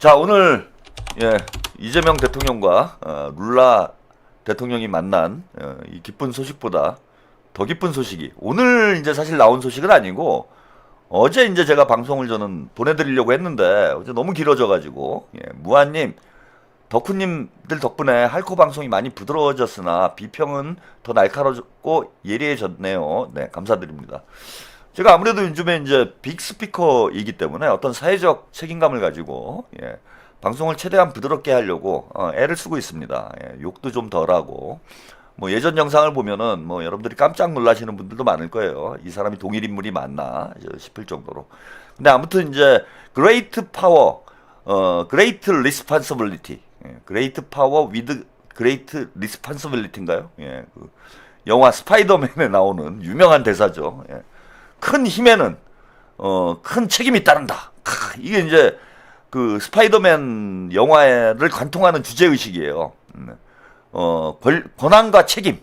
자, 오늘 이재명 대통령과 룰라 대통령이 만난 이 기쁜 소식보다 더 기쁜 소식이 오늘 이제 사실 나온 소식은 아니고 어제 이제 제가 방송을 저는 보내드리려고 했는데 어제 너무 길어져가지고 무한님, 덕후님들 덕분에 할코 방송이 많이 부드러워졌으나 비평은 더 날카롭고 예리해졌네요. 네, 감사드립니다. 제가 아무래도 요즘에 이제 빅스피커이기 때문에 어떤 사회적 책임감을 가지고 방송을 최대한 부드럽게 하려고 애를 쓰고 있습니다. 욕도 좀 덜하고 뭐 예전 영상을 보면은 뭐 여러분들이 깜짝 놀라시는 분들도 많을 거예요. 이 사람이 동일 인물이 맞나 싶을 정도로. 근데 아무튼 이제 Great Power, Great Responsibility, Great Power with Great Responsibility인가요? 그 영화 스파이더맨에 나오는 유명한 대사죠. 큰 힘에는 큰 책임이 따른다. 이게 이제 그 스파이더맨 영화를 관통하는 주제의식이에요. 권한과 책임.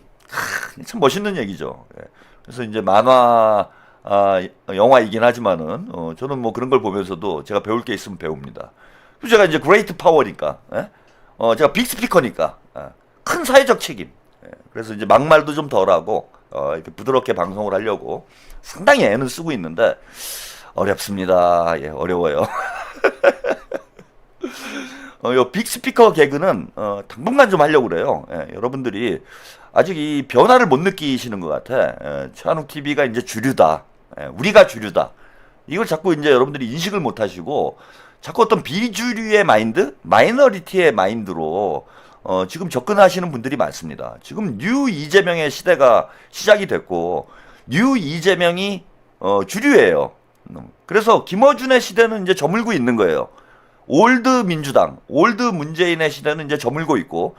참 멋있는 얘기죠. 그래서 이제 만화, 영화이긴 하지만은, 저는 뭐 그런 걸 보면서도 제가 배울 게 있으면 배웁니다. 그리고 제가 이제 그레이트 파워니까, 제가 빅스피커니까, 큰 사회적 책임. 그래서 이제 막말도 좀 덜하고, 이렇게 부드럽게 방송을 하려고 상당히 애는 쓰고 있는데, 어렵습니다. 어려워요. 요 빅스피커 개그는 당분간 좀 하려고 그래요. 여러분들이 아직 이 변화를 못 느끼시는 것 같아. 최한욱 TV가 이제 주류다. 우리가 주류다. 이걸 자꾸 이제 여러분들이 인식을 못 하시고 자꾸 어떤 비주류의 마인드, 마이너리티의 마인드로 지금 접근하시는 분들이 많습니다. 지금 뉴 이재명의 시대가 시작이 됐고 뉴 이재명이 주류예요. 그래서 김어준의 시대는 이제 저물고 있는 거예요. 올드 민주당, 올드 문재인의 시대는 이제 저물고 있고,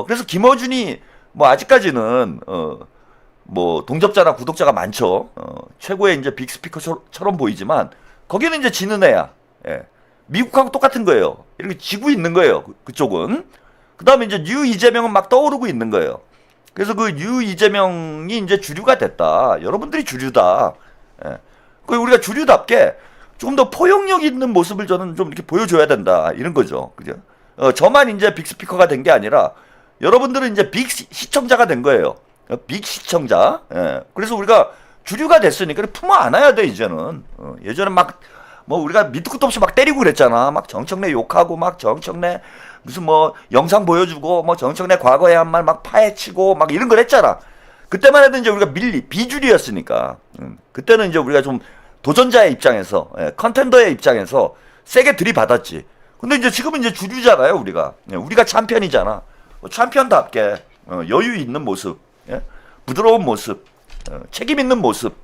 그래서 김어준이 뭐 아직까지는 뭐 동접자나 구독자가 많죠. 최고의 이제 빅스피커처럼 보이지만 거기는 이제 지는 애야. 미국하고 똑같은 거예요. 이렇게 지고 있는 거예요. 그쪽은. 그 다음에 이제 뉴 이재명은 막 떠오르고 있는 거예요. 그래서 그 뉴 이재명이 이제 주류가 됐다. 여러분들이 주류다. 그 우리가 주류답게 조금 더 포용력 있는 모습을 저는 좀 이렇게 보여줘야 된다. 이런 거죠. 그죠? 저만 이제 빅스피커가 된 게 아니라 여러분들은 이제 빅 시청자가 된 거예요. 빅 시청자. 그래서 우리가 주류가 됐으니까 품어 안아야 돼, 이제는. 예전에 막, 뭐 우리가 밑도 끝도 없이 막 때리고 그랬잖아. 막 정청래 욕하고 막 정청래 무슨 뭐 영상 보여주고 뭐 정청래 과거에 한 말 막 파헤치고 막 이런 걸 했잖아. 그때만 해도 이제 우리가 비주류였으니까. 그때는 이제 우리가 좀 도전자의 입장에서, 컨텐더의 입장에서 세게 들이받았지. 근데 이제 지금은 이제 주류잖아요, 우리가. 우리가 챔피언이잖아. 챔피언답게 여유 있는 모습, 부드러운 모습, 책임 있는 모습,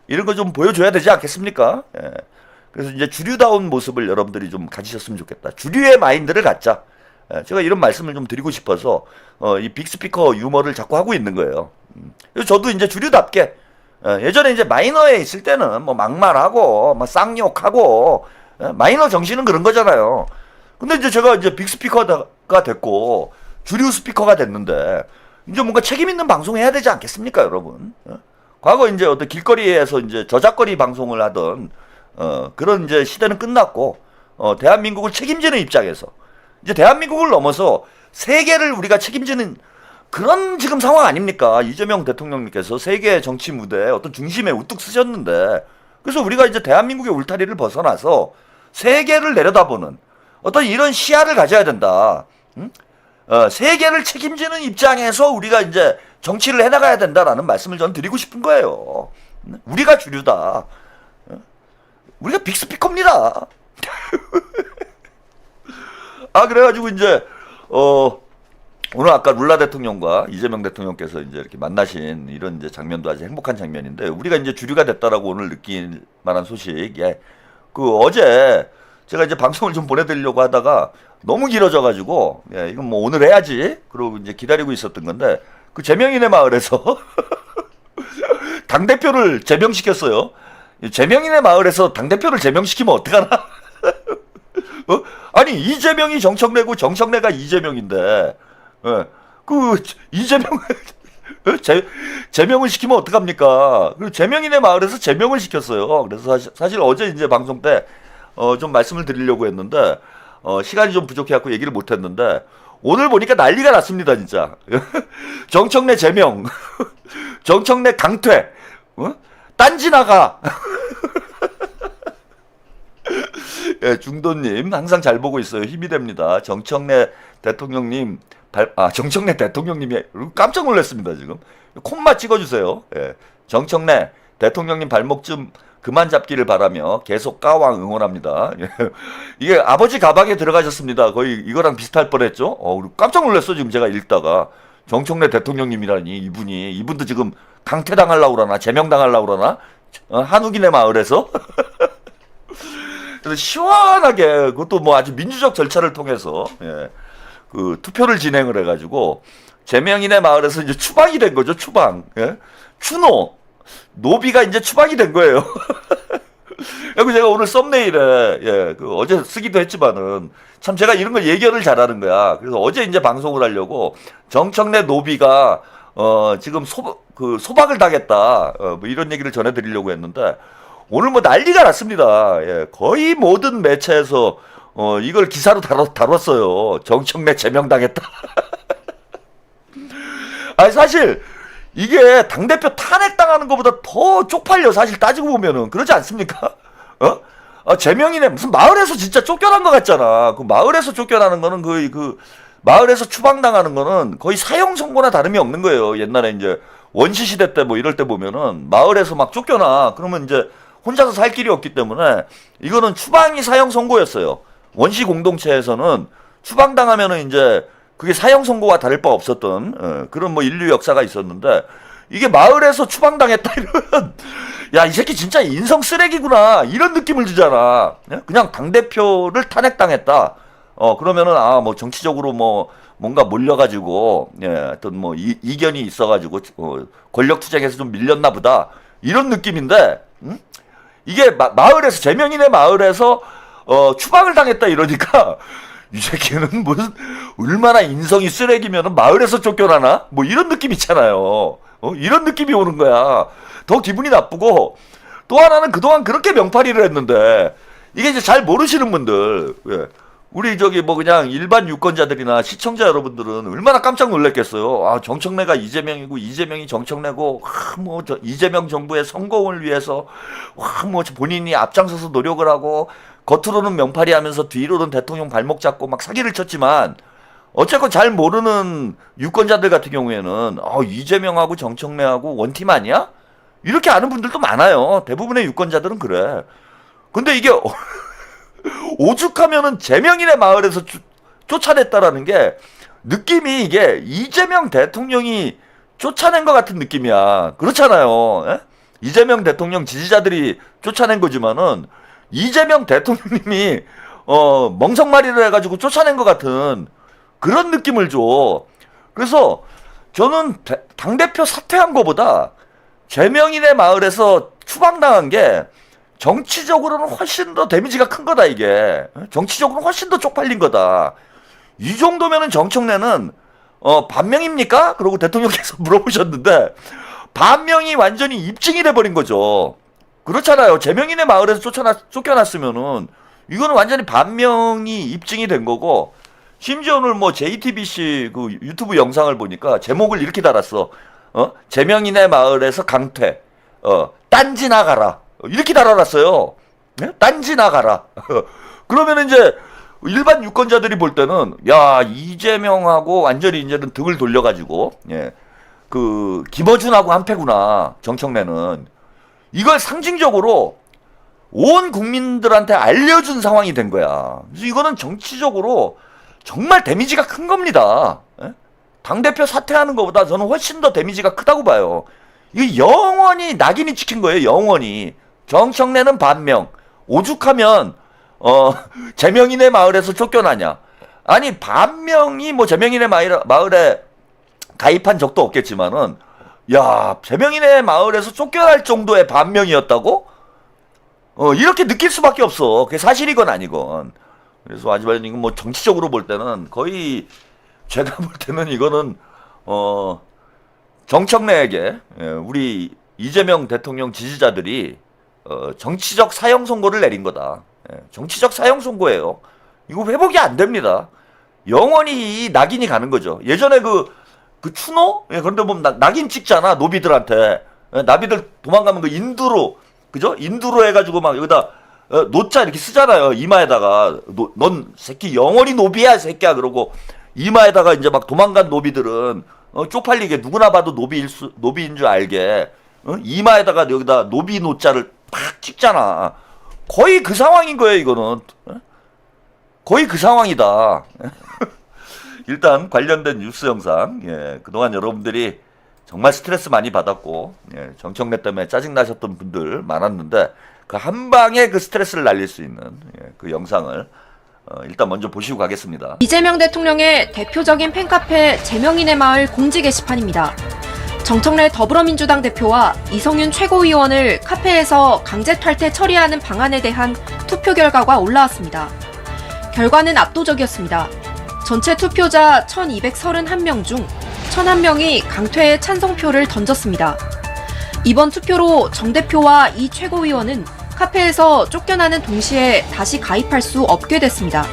이런 거 좀 보여줘야 되지 않겠습니까? 그래서 이제 주류다운 모습을 여러분들이 좀 가지셨으면 좋겠다. 주류의 마인드를 갖자. 제가 이런 말씀을 좀 드리고 싶어서 이 빅스피커 유머를 자꾸 하고 있는 거예요. 그래서 저도 이제 주류답게 예전에 이제 마이너에 있을 때는 뭐 막말하고 뭐 쌍욕하고 마이너 정신은 그런 거잖아요. 근데 이제 제가 이제 빅스피커가 됐고 주류 스피커가 됐는데 이제 뭔가 책임 있는 방송 해야 되지 않겠습니까, 여러분? 과거 이제 어떤 길거리에서 이제 저작거리 방송을 하던 그런 이제 시대는 끝났고 대한민국을 책임지는 입장에서 이제 대한민국을 넘어서 세계를 우리가 책임지는 그런 지금 상황 아닙니까? 이재명 대통령님께서 세계 정치 무대에 어떤 중심에 우뚝 서셨는데 그래서 우리가 이제 대한민국의 울타리를 벗어나서 세계를 내려다보는 어떤 이런 시야를 가져야 된다. 세계를 책임지는 입장에서 우리가 이제 정치를 해나가야 된다라는 말씀을 저는 드리고 싶은 거예요. 우리가 주류다. 우리가 빅스피커입니다. 그래가지고 이제 오늘 아까 룰라 대통령과 이재명 대통령께서 이제 이렇게 만나신 이런 이제 장면도 아주 행복한 장면인데 우리가 이제 주류가 됐다라고 오늘 느낄 만한 소식. 그 어제 제가 이제 방송을 좀 보내드리려고 하다가 너무 길어져가지고 이건 뭐 오늘 해야지 그러고 이제 기다리고 있었던 건데 그 제명인의 마을에서 당대표를 제명시켰어요. 제명인의 마을에서 당대표를 제명시키면 어떡하나? 아니 이재명이 정청래고 정청래가 이재명인데 그 이재명 제명을 시키면 어떡합니까? 그 제명인의 마을에서 제명을 시켰어요. 그래서 사실 어제 이제 방송 때 좀 말씀을 드리려고 했는데 시간이 좀 부족해갖고 얘기를 못했는데 오늘 보니까 난리가 났습니다 진짜. 정청래 제명, 정청래 강퇴, 딴지 나가. 예, 중도님 항상 잘 보고 있어요. 힘이 됩니다. 정청래 대통령님 정청래 대통령님이 깜짝 놀랐습니다 지금. 콤마 찍어주세요. 예, 정청래 대통령님 발목 좀 그만 잡기를 바라며 계속 까왕 응원합니다. 예, 이게 아버지 가방에 들어가셨습니다. 거의 이거랑 비슷할 뻔했죠. 깜짝 놀랐어 지금 제가 읽다가. 정청래 대통령님이라니 이분도 지금 강퇴당하려고 그러나 제명당하려고 그러나 한우기네 마을에서. 그래서 시원하게 그것도 뭐 아주 민주적 절차를 통해서 예, 그 투표를 진행을 해가지고 제명인의 마을에서 이제 추방이 된 거죠. 추방. 예? 추노 노비가 이제 추방이 된 거예요. 그리고 제가 오늘 썸네일에 예, 그 어제 쓰기도 했지만은 참 제가 이런 걸 예견을 잘하는 거야. 그래서 어제 이제 방송을 하려고 정청래 노비가 지금 소박을 당했다 뭐 이런 얘기를 전해드리려고 했는데 오늘 뭐 난리가 났습니다. 예, 거의 모든 매체에서 이걸 기사로 다뤘어요. 정청래 제명당했다. 아니 사실 이게 당대표 탄핵당하는 것보다 더 쪽팔려 사실 따지고 보면은. 그러지 않습니까? 제명이네 무슨 마을에서 진짜 쫓겨난 것 같잖아. 그 마을에서 쫓겨나는 거는 거의 마을에서 추방당하는 거는 거의 사형 선고나 다름이 없는 거예요. 옛날에 이제 원시 시대 때 뭐 이럴 때 보면은 마을에서 막 쫓겨나. 그러면 이제 혼자서 살 길이 없기 때문에 이거는 추방이 사형 선고였어요. 원시 공동체에서는 추방당하면은 이제 그게 사형 선고와 다를 바 없었던 그런 뭐 인류 역사가 있었는데 이게 마을에서 추방당했다 이러면 야, 이 새끼 진짜 인성 쓰레기구나 이런 느낌을 주잖아. 그냥 당대표를 탄핵당했다. 그러면은 뭐 정치적으로 뭐 뭔가 몰려가지고 어떤 뭐 이견이 있어가지고 권력 투쟁에서 좀 밀렸나 보다 이런 느낌인데 이게 마을에서 제명인의 마을에서 추방을 당했다 이러니까 이 새끼는 무슨 얼마나 인성이 쓰레기면은 마을에서 쫓겨나나 뭐 이런 느낌 있잖아요. 이런 느낌이 오는 거야. 더 기분이 나쁘고 또 하나는 그동안 그렇게 명팔이를 했는데 이게 이제 잘 모르시는 분들 우리 저기 뭐 그냥 일반 유권자들이나 시청자 여러분들은 얼마나 깜짝 놀랐겠어요. 정청래가 이재명이고 이재명이 정청래고 뭐 이재명 정부의 성공을 위해서 뭐 본인이 앞장서서 노력을 하고 겉으로는 명팔이 하면서 뒤로는 대통령 발목 잡고 막 사기를 쳤지만 어쨌건 잘 모르는 유권자들 같은 경우에는 이재명하고 정청래하고 원팀 아니야? 이렇게 아는 분들도 많아요. 대부분의 유권자들은 그래. 근데 이게 오죽하면은 제명인의 마을에서 쫓아냈다라는 게 느낌이 이게 이재명 대통령이 쫓아낸 것 같은 느낌이야. 그렇잖아요. 에? 이재명 대통령 지지자들이 쫓아낸 거지만은 이재명 대통령님이 멍석말이를 해가지고 쫓아낸 것 같은 그런 느낌을 줘. 그래서 저는 당대표 사퇴한 거보다 제명인의 마을에서 추방당한 게 정치적으로는 훨씬 더 데미지가 큰 거다 이게. 정치적으로는 훨씬 더 쪽팔린 거다. 이 정도면은 정청래는 반명입니까? 그러고 대통령께서 물어보셨는데 반명이 완전히 입증이 돼버린 거죠. 그렇잖아요. 제명인의 마을에서 쫓겨났으면은 이거는 완전히 반명이 입증이 된 거고 심지어 오늘 뭐 JTBC 그 유튜브 영상을 보니까 제목을 이렇게 달았어. 제명인의 마을에서 강퇴. 딴지 나가라. 이렇게 달아놨어요. 네? 딴지 나가라. 그러면 이제 일반 유권자들이 볼 때는 야 이재명하고 완전히 이제는 등을 돌려가지고 그 김어준하고 한패구나 정청래는 이걸 상징적으로 온 국민들한테 알려준 상황이 된 거야. 그래서 이거는 정치적으로 정말 데미지가 큰 겁니다. 당대표 사퇴하는 것보다 저는 훨씬 더 데미지가 크다고 봐요. 이거 영원히 낙인이 찍힌 거예요. 영원히. 정청래는 반명. 오죽하면 제명인의 마을에서 쫓겨나냐. 아니 반명이 뭐 제명인의 마을에 가입한 적도 없겠지만은 야 제명인의 마을에서 쫓겨날 정도의 반명이었다고? 이렇게 느낄 수밖에 없어. 그게 사실이건 아니건. 그래서 하지만 이건 뭐 정치적으로 볼 때는 거의 제가 볼 때는 이거는 정청래에게 우리 이재명 대통령 지지자들이 정치적 사형 선고를 내린 거다. 정치적 사형 선고예요. 이거 회복이 안 됩니다. 영원히 이 낙인이 가는 거죠. 예전에 그 추노? 예, 그런데 보면 낙인 찍잖아, 노비들한테. 예, 나비들 도망가면 그 인두로, 그죠? 인두로 해가지고 막 여기다 노자 이렇게 쓰잖아요. 이마에다가. 넌 새끼 영원히 노비야, 새끼야. 그러고 이마에다가 이제 막 도망간 노비들은 쪽팔리게 누구나 봐도 노비인 줄 알게 이마에다가 여기다 노비 노자를 팍 찍잖아. 거의 그 상황인 거예요, 이거는. 거의 그 상황이다. 일단 관련된 뉴스 영상, 예, 그동안 여러분들이 정말 스트레스 많이 받았고, 예, 정청래 때문에 짜증나셨던 분들 많았는데, 그 한 방에 그 스트레스를 날릴 수 있는, 예, 그 영상을 일단 먼저 보시고 가겠습니다. 이재명 대통령의 대표적인 팬카페 제명인의 마을 공지 게시판입니다. 정청래 더불어민주당 대표와 이성윤 최고위원을 카페에서 강제 탈퇴 처리하는 방안에 대한 투표 결과가 올라왔습니다. 결과는 압도적이었습니다. 전체 투표자 1231명 중 1001명이 강퇴에 찬성표를 던졌습니다. 이번 투표로 정 대표와 이 최고위원은 카페에서 쫓겨나는 동시에 다시 가입할 수 없게 됐습니다.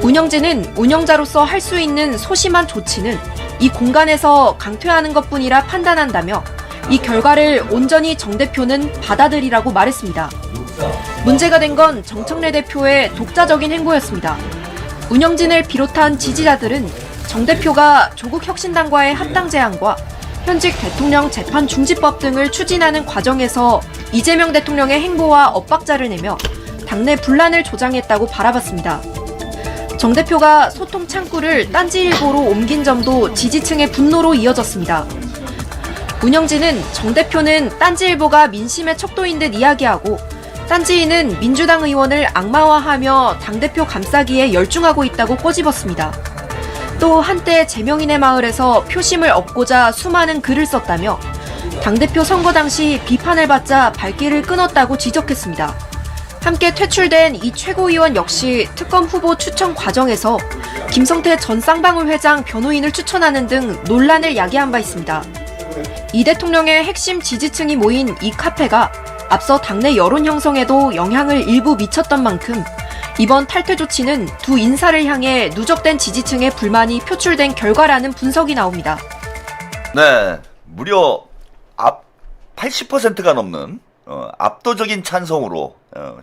운영진은 운영자로서 할 수 있는 소심한 조치는 이 공간에서 강퇴하는 것뿐이라 판단한다며 이 결과를 온전히 정 대표는 받아들이라고 말했습니다. 문제가 된 건 정청래 대표의 독자적인 행보였습니다. 운영진을 비롯한 지지자들은 정 대표가 조국혁신당과의 합당 제안과 현직 대통령 재판 중지법 등을 추진하는 과정에서 이재명 대통령의 행보와 엇박자를 내며 당내 분란을 조장했다고 바라봤습니다. 정 대표가 소통 창구를 딴지일보로 옮긴 점도 지지층의 분노로 이어졌습니다. 운영진은 정 대표는 딴지일보가 민심의 척도인 듯 이야기하고 딴지인은 민주당 의원을 악마화하며 당대표 감싸기에 열중하고 있다고 꼬집었습니다. 또 한때 제명인의 마을에서 표심을 얻고자 수많은 글을 썼다며 당대표 선거 당시 비판을 받자 발길을 끊었다고 지적했습니다. 함께 퇴출된 이 최고위원 역시 특검 후보 추천 과정에서 김성태 전 쌍방울 회장 변호인을 추천하는 등 논란을 야기한 바 있습니다. 이 대통령의 핵심 지지층이 모인 이 카페가 앞서 당내 여론 형성에도 영향을 일부 미쳤던 만큼 이번 탈퇴 조치는 두 인사를 향해 누적된 지지층의 불만이 표출된 결과라는 분석이 나옵니다. 네, 무려 80%가 넘는 압도적인 찬성으로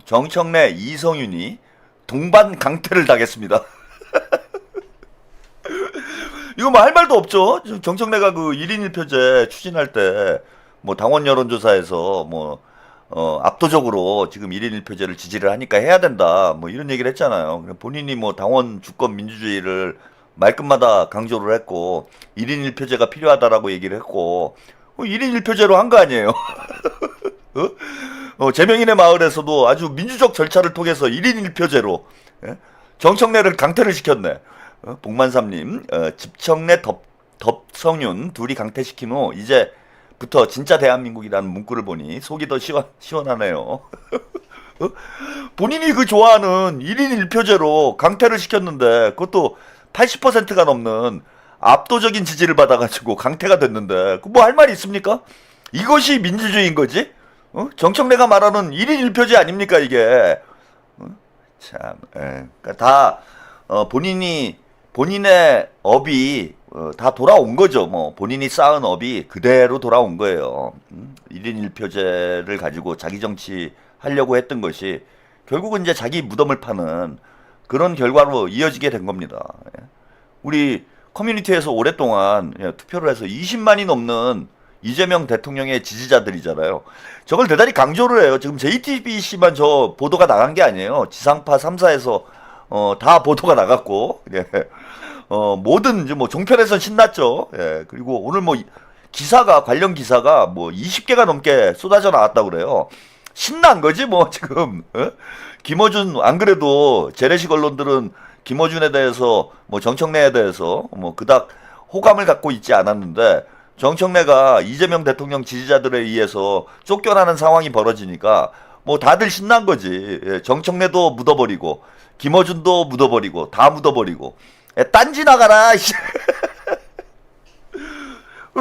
정청래, 이성윤이 동반 강퇴를 당했습니다. 이거 뭐 할 말도 없죠. 정청래가 그 1인 1표제 추진할 때 뭐 당원 여론조사에서 뭐 압도적으로 지금 1인 1표제를 지지를 하니까 해야 된다 뭐 이런 얘기를 했잖아요. 본인이 뭐 당원 주권 민주주의를 말끝마다 강조를 했고 1인 1표제가 필요하다라고 얘기를 했고 1인 1표제로 한 거 아니에요. 제명인의 마을에서도 아주 민주적 절차를 통해서 1인 1표제로 정청래를 강퇴를 시켰네. 복만삼님, 집청래 덥성윤 둘이 강퇴시킨 후 이제부터 진짜 대한민국이라는 문구를 보니 속이 더 시원하네요. 본인이 그 좋아하는 1인 1표제로 강퇴를 시켰는데 그것도 80%가 넘는 압도적인 지지를 받아가지고 강퇴가 됐는데 뭐 할 말이 있습니까? 이것이 민주주의인 거지? 정청래가 말하는 1인 1표제 아닙니까 이게? 참, 그러니까 다 본인의 업이 다 돌아온 거죠. 뭐 본인이 쌓은 업이 그대로 돌아온 거예요. 1인 1표제를 가지고 자기 정치 하려고 했던 것이 결국은 이제 자기 무덤을 파는 그런 결과로 이어지게 된 겁니다. 우리 커뮤니티에서 오랫동안 투표를 해서 20만이 넘는 이재명 대통령의 지지자들이잖아요. 저걸 대단히 강조를 해요. 지금 JTBC만 저 보도가 나간 게 아니에요. 지상파 3사에서 다 보도가 나갔고, 예. 모든 이제 뭐 종편에선 신났죠. 예. 그리고 오늘 뭐 관련 기사가 뭐 20개가 넘게 쏟아져 나왔다고 그래요. 신난 거지 뭐 지금. 김어준 안 그래도 재래식 언론들은 김어준에 대해서 뭐 정청래에 대해서 뭐 그닥 호감을 갖고 있지 않았는데 정청래가 이재명 대통령 지지자들에 의해서 쫓겨나는 상황이 벌어지니까 뭐 다들 신난 거지. 예, 정청래도 묻어버리고 김어준도 묻어버리고 다 묻어버리고 딴지 나가라.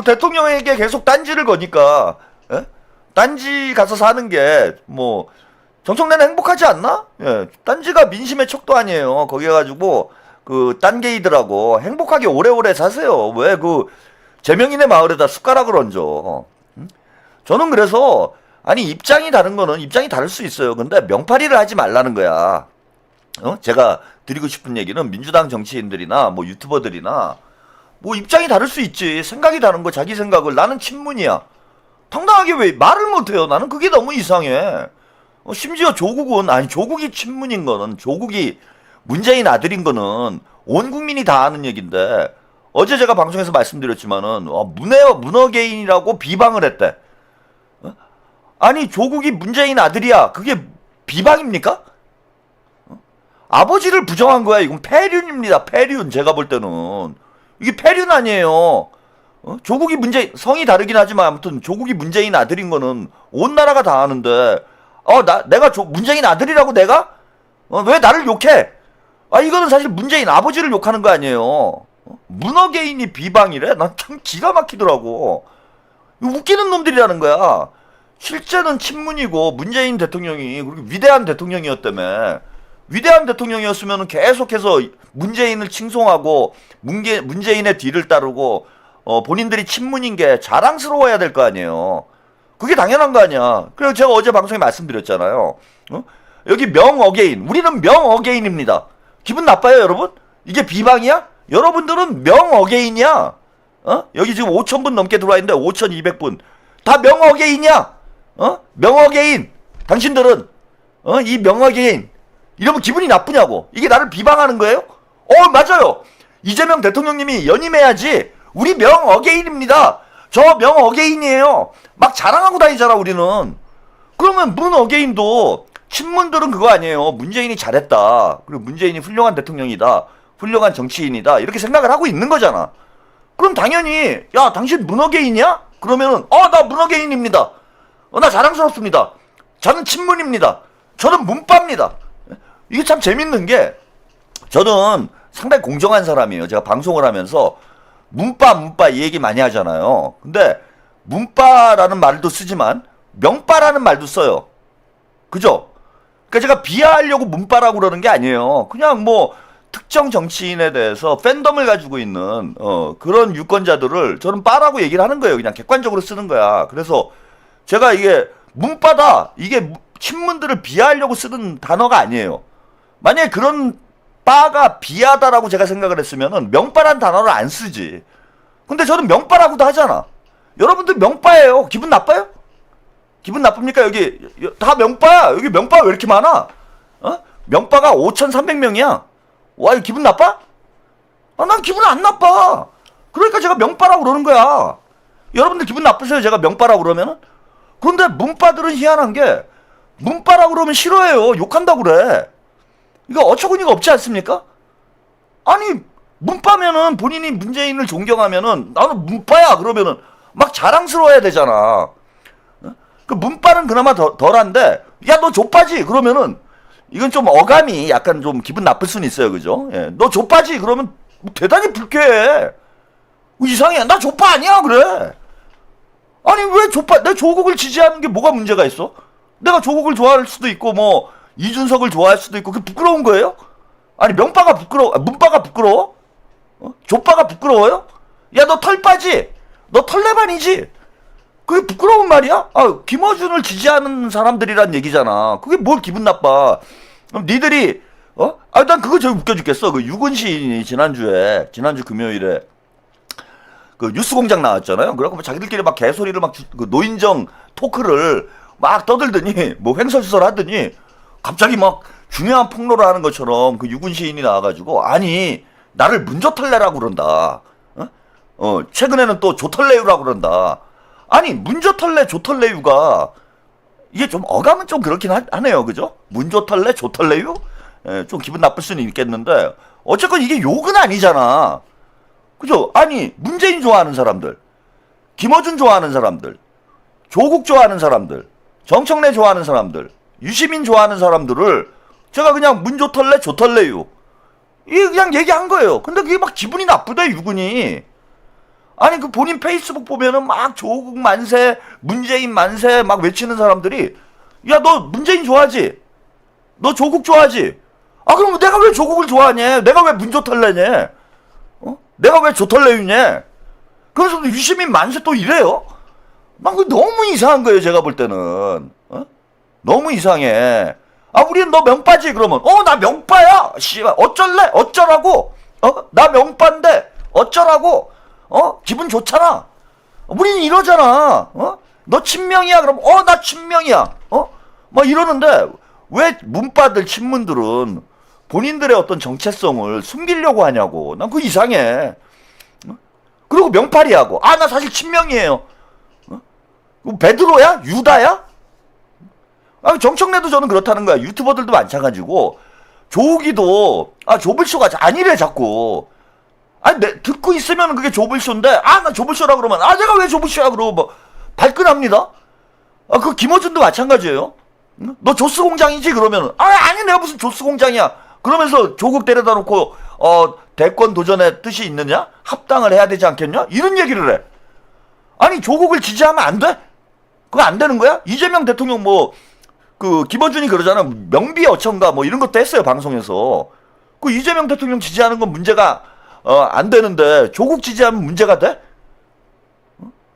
대통령에게 계속 딴지를 거니까 예? 딴지 가서 사는 게 뭐 정청래는 행복하지 않나? 예, 딴지가 민심의 척도 아니에요. 거기 가지고 그 딴게이들하고 행복하게 오래오래 사세요. 왜 그 제명인의 마을에다 숟가락을 얹어? 응? 저는 그래서 아니 입장이 다른 거는 입장이 다를 수 있어요. 근데 명팔이를 하지 말라는 거야. 제가 드리고 싶은 얘기는 민주당 정치인들이나 뭐 유튜버들이나 뭐 입장이 다를 수 있지. 생각이 다른 거 자기 생각을 나는 친문이야. 당당하게 왜 말을 못해요? 나는 그게 너무 이상해. 심지어 조국이 친문인 거는 조국이 문재인 아들인 거는 온 국민이 다 아는 얘긴데 어제 제가 방송에서 말씀드렸지만은 문어개인이라고 비방을 했대. 아니 조국이 문재인 아들이야. 그게 비방입니까? 아버지를 부정한 거야. 이건 폐륜입니다. 폐륜. 제가 볼 때는 이게 폐륜 아니에요. 조국이 성이 다르긴 하지만 아무튼 조국이 문재인 아들인 거는 온 나라가 다 아는데 내가 문재인 아들이라고 내가? 왜 나를 욕해? 이거는 사실 문재인 아버지를 욕하는 거 아니에요. 문어개인이 비방이래? 난 참 기가 막히더라고. 웃기는 놈들이라는 거야. 실제는 친문이고 문재인 대통령이 그렇게 위대한 대통령이었다며. 위대한 대통령이었으면 계속해서 문재인을 칭송하고 문재인의 뒤를 따르고 본인들이 친문인 게 자랑스러워야 될 거 아니에요. 그게 당연한 거 아니야. 그래서 제가 어제 방송에 말씀드렸잖아요. 여기 명어게인. 우리는 명어게인입니다. 기분 나빠요, 여러분? 이게 비방이야? 여러분들은 명어게인이야. 여기 지금 5,000분 넘게 들어와 있는데 5,200분. 다 명어게인이야. 명어게인. 당신들은 이 명어게인. 이러면 기분이 나쁘냐고. 이게 나를 비방하는 거예요? 맞아요. 이재명 대통령님이 연임해야지. 우리 명어게인입니다. 저 명어게인이에요. 막 자랑하고 다니잖아 우리는. 그러면 문어게인도 친문들은 그거 아니에요. 문재인이 잘했다. 그리고 문재인이 훌륭한 대통령이다. 훌륭한 정치인이다. 이렇게 생각을 하고 있는 거잖아. 그럼 당연히 야 당신 문어게인이야? 그러면은 나 문어게인입니다. 나 자랑스럽습니다. 저는 친문입니다. 저는 문빠입니다. 이게 참 재밌는 게 저는 상당히 공정한 사람이에요. 제가 방송을 하면서 문빠 이 얘기 많이 하잖아요. 근데 문빠라는 말도 쓰지만 명빠라는 말도 써요. 그죠? 그러니까 제가 비하하려고 문빠라고 그러는 게 아니에요. 그냥 뭐 특정 정치인에 대해서 팬덤을 가지고 있는 그런 유권자들을 저는 빠라고 얘기를 하는 거예요. 그냥 객관적으로 쓰는 거야. 그래서 제가 이게 문빠다 이게 친문들을 비하하려고 쓰는 단어가 아니에요. 만약에 그런 빠가 비하다라고 제가 생각을 했으면은 명빠란 단어를 안 쓰지. 근데 저는 명빠라고도 하잖아. 여러분들 명빠예요. 기분 나빠요? 기분 나쁩니까? 여기 다 명빠야. 여기 명빠가 왜 이렇게 많아? 명빠가 5,300명이야. 와, 이거 기분 나빠? 난 기분 안 나빠. 그러니까 제가 명빠라고 그러는 거야. 여러분들 기분 나쁘세요? 제가 명빠라고 그러면은? 그런데 문빠들은 희한한 게 문빠라고 그러면 싫어해요. 욕한다고 그래. 이거 어처구니가 없지 않습니까? 아니 문빠면은 본인이 문재인을 존경하면은 나는 문빠야 그러면은 막 자랑스러워야 되잖아. 그 문빠는 그나마 덜한데 야 너 족빠지 그러면은 이건 좀 어감이 약간 좀 기분 나쁠 수는 있어요. 그죠? 예. 너 족빠지 그러면 대단히 불쾌해. 이상해. 나 족빠 아니야 그래. 아니 왜 족빠 내 조국을 지지하는 게 뭐가 문제가 있어? 내가 조국을 좋아할 수도 있고 뭐 이준석을 좋아할 수도 있고 그게 부끄러운 거예요? 아니 문빠가 부끄러워? 족빠가 부끄러워요? 야 너 털빠지? 너 털레반이지? 그게 부끄러운 말이야? 김어준을 지지하는 사람들이란 얘기잖아. 그게 뭘 기분 나빠? 그럼 니들이 난 그거 제일 웃겨 죽겠어. 그 유근 시인이 지난주 금요일에 그 뉴스공장 나왔잖아요. 그래갖고 뭐 자기들끼리 막 개소리를 그 노인정 토크를 막 떠들더니 뭐 횡설수설 하더니 갑자기 막 중요한 폭로를 하는 것처럼 그 유군 시인이 나와가지고 아니 나를 문조털레라고 그런다. 최근에는 또 조털레유라고 그런다. 아니 문조털레 조털레유가 이게 좀 어감은 좀 그렇긴 하네요. 그죠? 문조털레 조털레유? 좀 기분 나쁠 수는 있겠는데 어쨌건 이게 욕은 아니잖아. 그죠? 아니 문재인 좋아하는 사람들, 김어준 좋아하는 사람들, 조국 좋아하는 사람들, 정청래 좋아하는 사람들, 유시민 좋아하는 사람들을 제가 그냥 문조털레 조털레유 이게 그냥 얘기한 거예요. 근데 그게 막 기분이 나쁘다 유군이. 아니 그 본인 페이스북 보면은 막 조국 만세, 문재인 만세 막 외치는 사람들이 야, 너 문재인 좋아하지? 너 조국 좋아하지? 아, 그럼 내가 왜 조국을 좋아하냐? 내가 왜 문조털래냐? 내가 왜 조털래유냐? 그래서 유시민 만세 또 이래요? 막 너무 이상한 거예요, 제가 볼 때는. 너무 이상해. 아, 우리는 너 명빠지, 그러면. 나 명빠야! 씨발, 어쩔래? 어쩌라고? 나 명빠인데, 어쩌라고? 기분 좋잖아. 우리는 이러잖아. 너 친명이야? 그럼, 나 친명이야. 막 이러는데, 왜 문빠들, 친문들은 본인들의 어떤 정체성을 숨기려고 하냐고. 난 그거 이상해. 그리고 명팔이하고, 나 사실 친명이에요. 베드로야? 유다야? 정청래도 저는 그렇다는 거야. 유튜버들도 마찬가지고, 조욱이도, 조블쇼가 아니래, 자꾸. 듣고 있으면 그게 조블쇼인데, 나 조블쇼라 그러면, 내가 왜 조블쇼야? 그러고, 뭐, 발끈합니다? 그 김어준도 마찬가지예요. 응? 너 조스 공장이지? 그러면, 아니, 내가 무슨 조스 공장이야. 그러면서 조국 데려다 놓고, 대권 도전의 뜻이 있느냐? 합당을 해야 되지 않겠냐? 이런 얘기를 해. 아니, 조국을 지지하면 안 돼? 그거 안 되는 거야? 이재명 대통령 김어준이 그러잖아. 명비 어천가 뭐 이런 것도 했어요, 방송에서. 그 이재명 대통령 지지하는 건 문제가, 안 되는데, 조국 지지하면 문제가 돼?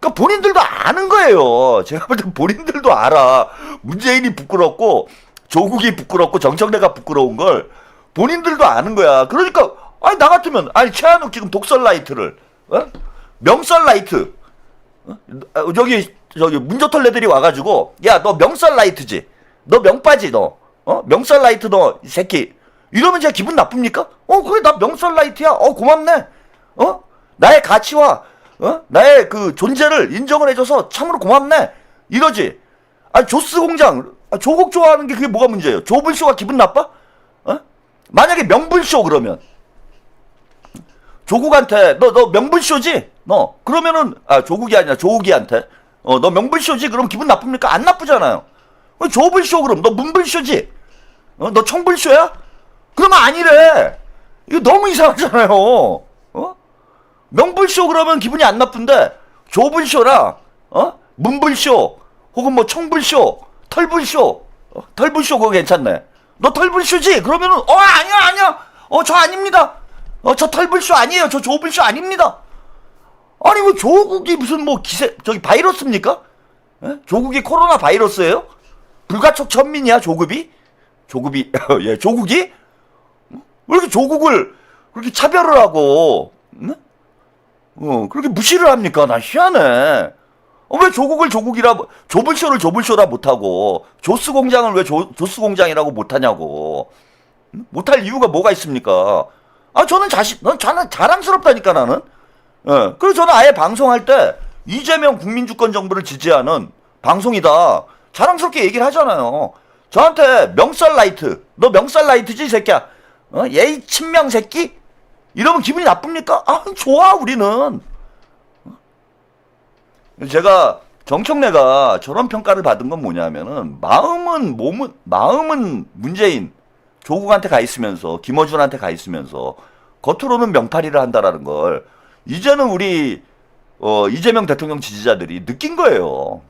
그러니까 본인들도 아는 거예요. 제가 볼 때 본인들도 알아. 문재인이 부끄럽고, 조국이 부끄럽고, 정청래가 부끄러운 걸 본인들도 아는 거야. 그러니까, 나 같으면, 최한욱 지금 독설 라이트를, 명설 라이트, 저기 문조털레들이 와가지고, 야, 너 명설 라이트지? 너 명빠지, 너? 명설 라이트 너, 이 새끼. 이러면 제가 기분 나쁩니까? 그래, 나 명설 라이트야. 고맙네. 나의 가치와, 나의 그 존재를 인정을 해줘서 참으로 고맙네. 이러지. 조스 공장, 조국 좋아하는 게 그게 뭐가 문제예요? 조불쇼가 기분 나빠? 만약에 명불쇼 그러면. 조국한테, 너 명불쇼지? 너. 그러면은, 조국이 아니라 조국이한테. 너 명불쇼지? 그럼 기분 나쁩니까? 안 나쁘잖아요. 조불쇼 그럼. 너 문불쇼지? 너 청불쇼야? 그러면 아니래. 이거 너무 이상하잖아요. 명불쇼 그러면 기분이 안 나쁜데, 조불쇼라, 문불쇼, 혹은 뭐 청불쇼, 털불쇼, 털불쇼 그거 괜찮네. 너 털불쇼지? 그러면은, 아니야. 저 아닙니다. 저 털불쇼 아니에요. 저 조불쇼 아닙니다. 아니, 뭐, 조국이 무슨 뭐 바이러스입니까? 조국이 코로나 바이러스예요? 불가촉 천민이야, 조국이? 예, 조국이? 왜 이렇게 조국을 그렇게 차별을 하고, 응? 그렇게 무시를 합니까? 나 희한해. 왜 조국을 조불쇼를 조불쇼라 못하고, 조스 공장을 왜 조스 공장이라고 못하냐고. 못할 이유가 뭐가 있습니까? 저는 자랑스럽다니까, 나는. 예. 그래서 저는 아예 방송할 때, 이재명 국민주권 정부를 지지하는 방송이다. 자랑스럽게 얘기를 하잖아요. 저한테 명살 라이트, 너 명살 라이트지, 이 새끼야? 얘 친명 새끼? 이러면 기분이 나쁩니까? 좋아, 우리는. 제가 정청래가 저런 평가를 받은 건 뭐냐면은, 마음은 문재인, 조국한테 가 있으면서, 김어준한테 가 있으면서, 겉으로는 명팔이를 한다라는 걸, 이제는 우리, 이재명 대통령 지지자들이 느낀 거예요.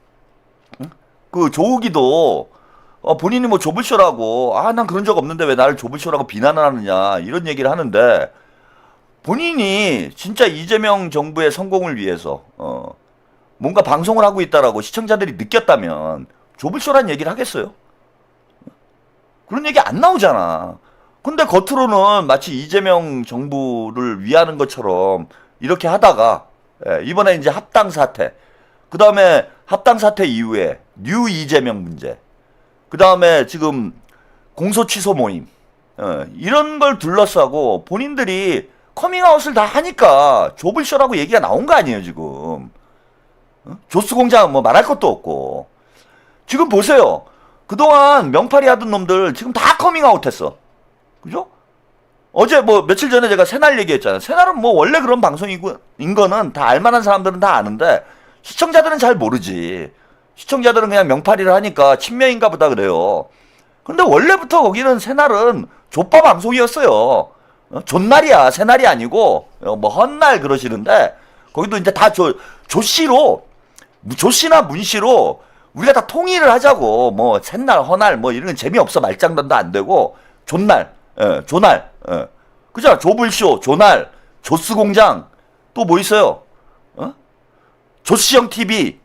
그 조국이도, 본인이 뭐 조불쇼라고, 난 그런 적 없는데 왜 나를 조불쇼라고 비난을 하느냐, 이런 얘기를 하는데, 본인이 진짜 이재명 정부의 성공을 위해서, 뭔가 방송을 하고 있다라고 시청자들이 느꼈다면, 조불쇼란 얘기를 하겠어요? 그런 얘기 안 나오잖아. 근데 겉으로는 마치 이재명 정부를 위하는 것처럼 이렇게 하다가, 이번에 이제 합당 사태, 그 다음에 합당 사태 이후에 뉴 이재명 문제, 그 다음에 지금 공소 취소 모임, 이런 걸 둘러싸고 본인들이 커밍아웃을 다 하니까 조불쇼라고 얘기가 나온 거 아니에요, 지금. 조스 공장 뭐 말할 것도 없고. 지금 보세요. 그동안 명팔이 하던 놈들 지금 다 커밍아웃 했어. 그죠? 어제 뭐 며칠 전에 제가 새날 얘기했잖아요. 새날은 뭐 원래 그런 방송인 거는 다 알만한 사람들은 다 아는데 시청자들은 잘 모르지. 시청자들은 그냥 명팔이를 하니까 친명인가 보다 그래요. 근데 원래부터 거기는 새날은 족바 방송이었어요. 존날이야. 새날이 아니고 뭐 헛날 그러시는데 거기도 이제 다 조씨로, 조씨나 문씨로 우리가 다 통일을 하자고. 뭐 샛날 허날 뭐 이런 건 재미없어. 말장난도 안 되고 존날, 조날, 그잖아. 조불쇼, 조날, 조스공장, 또 뭐 있어요? 조시영 TV,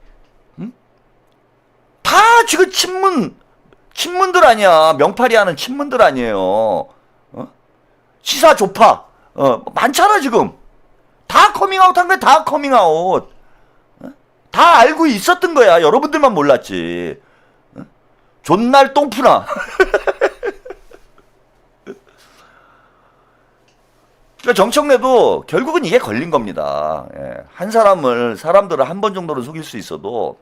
다 지금 친문들 아니야. 명팔이 하는 친문들 아니에요. 시사 조파, 많잖아 지금. 다 커밍아웃 한 거야. 다 커밍아웃. 다 알고 있었던 거야. 여러분들만 몰랐지. 존날 똥푸나. 그러니까 정청래도 결국은 이게 걸린 겁니다. 한 사람들을 한 번 정도는 속일 수 있어도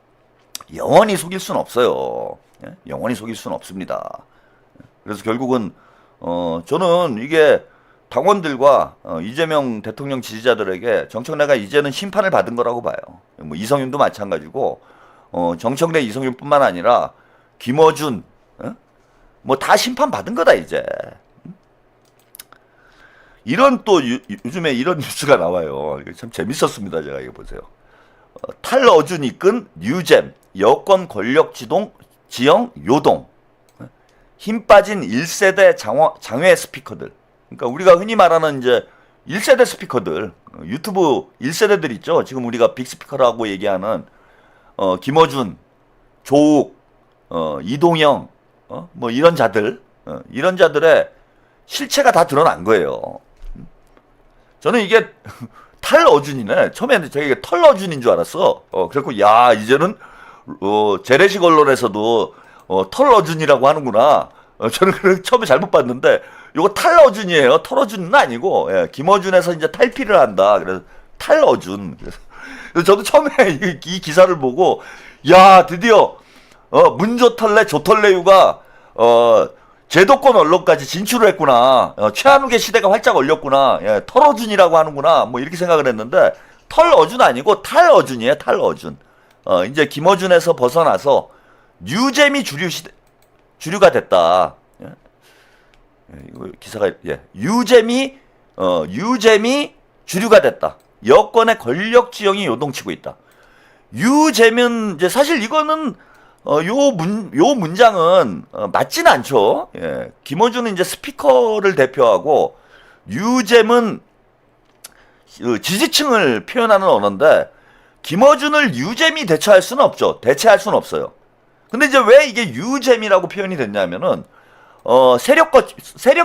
영원히 속일 수는 없어요. 영원히 속일 수는 없습니다. 그래서 결국은 저는 이게 당원들과 이재명 대통령 지지자들에게 정청래가 이제는 심판을 받은 거라고 봐요. 뭐 이성윤도 마찬가지고 정청래, 이성윤뿐만 아니라 김어준 뭐 다 심판 받은 거다 이제. 이런 또 요즘에 이런 뉴스가 나와요. 이게 참 재밌었습니다. 제가 이거 보세요. 탈어준 이끈 뉴잼 여권 권력 지형 요동, 힘 빠진 1세대 장외 스피커들. 그러니까 우리가 흔히 말하는 이제 1세대 스피커들, 유튜브 1세대들 있죠. 지금 우리가 빅스피커라고 얘기하는 김어준, 조욱, 이동영, 뭐 이런 자들의 실체가 다 드러난 거예요. 저는 이게 탈어준이네. 처음에는 제가 이게 털어준인 줄 알았어. 그래갖고 야 이제는 재래식 언론에서도 털어준이라고 하는구나. 저는 처음에 잘못 봤는데 요거 탈어준이에요. 털어준은 아니고 김어준에서 이제 탈피를 한다. 그래서 탈어준. 그래서 저도 처음에 이 기사를 보고 야 드디어 문조털래 조털래유가 제도권 언론까지 진출을 했구나. 최한욱의 시대가 활짝 열렸구나. 털어준이라고 하는구나. 뭐 이렇게 생각을 했는데 털어준 아니고 탈어준이에요. 탈어준. 이제 김어준에서 벗어나서 뉴잼이 주류가 됐다. 이거 기사가 유잼이 주류가 됐다. 여권의 권력 지형이 요동치고 있다. 유잼은 이제 사실 이거는 요 문장은 맞지는 않죠. 김어준은 이제 스피커를 대표하고 유잼은 지지층을 표현하는 언어인데 김어준을 유잼이 대체할 수는 없죠. 대체할 수는 없어요. 근데 이제 왜 이게 유잼이라고 표현이 됐냐면은 세력